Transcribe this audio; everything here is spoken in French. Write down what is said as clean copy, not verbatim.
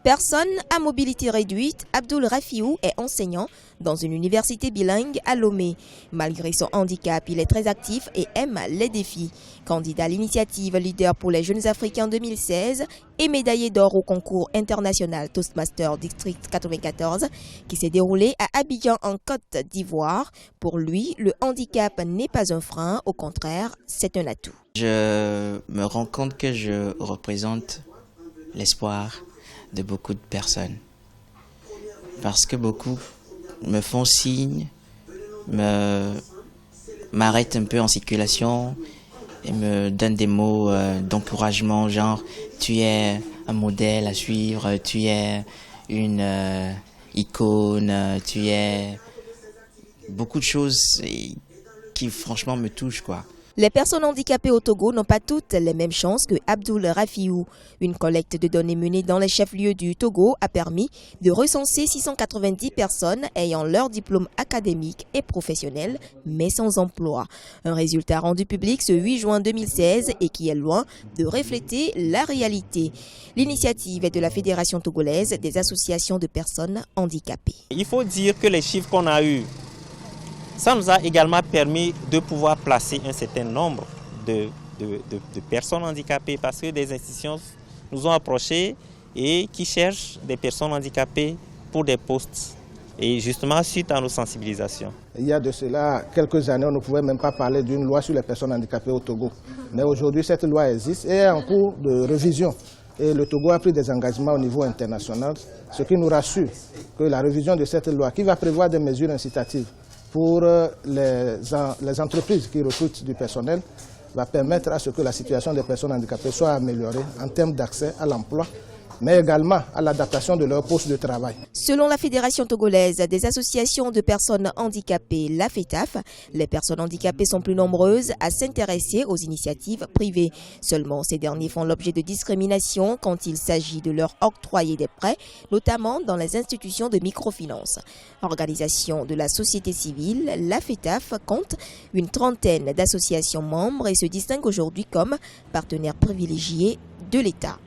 Personne à mobilité réduite, Abdoul Rafiou est enseignant dans une université bilingue à Lomé. Malgré son handicap, il est très actif et aime les défis. Candidat à l'initiative Leader pour les jeunes Africains 2016 et médaillé d'or au concours international Toastmaster District 94 qui s'est déroulé à Abidjan en Côte d'Ivoire. Pour lui, le handicap n'est pas un frein, au contraire, c'est un atout. Je me rends compte que je représente l'espoir de beaucoup de personnes. Parce que beaucoup me font signe, m'arrêtent un peu en circulation et me donnent des mots d'encouragement, genre tu es un modèle à suivre, tu es une icône, tu es beaucoup de choses qui franchement me touchent, quoi. Les personnes handicapées au Togo n'ont pas toutes les mêmes chances que Abdoul Rafiou. Une collecte de données menée dans les chefs-lieux du Togo a permis de recenser 690 personnes ayant leur diplôme académique et professionnel, mais sans emploi. Un résultat rendu public ce 8 juin 2016 et qui est loin de refléter la réalité. L'initiative est de la Fédération togolaise des associations de personnes handicapées. Il faut dire que les chiffres qu'on a eus, ça nous a également permis de pouvoir placer un certain nombre de personnes handicapées parce que des institutions nous ont approchés et qui cherchent des personnes handicapées pour des postes. Et justement, suite à nos sensibilisations. Il y a de cela quelques années, on ne pouvait même pas parler d'une loi sur les personnes handicapées au Togo. Mais aujourd'hui, cette loi existe et est en cours de révision. Et le Togo a pris des engagements au niveau international, ce qui nous rassure que la révision de cette loi, qui va prévoir des mesures incitatives pour les entreprises qui recrutent du personnel, va permettre à ce que la situation des personnes handicapées soit améliorée en termes d'accès à l'emploi, mais également à l'adaptation de leur poste de travail. Selon la Fédération togolaise des associations de personnes handicapées, la FETAF, les personnes handicapées sont plus nombreuses à s'intéresser aux initiatives privées. Seulement, ces derniers font l'objet de discrimination quand il s'agit de leur octroyer des prêts, notamment dans les institutions de microfinance. Organisation de la société civile, la FETAF compte une trentaine d'associations membres et se distingue aujourd'hui comme partenaire privilégié de l'État.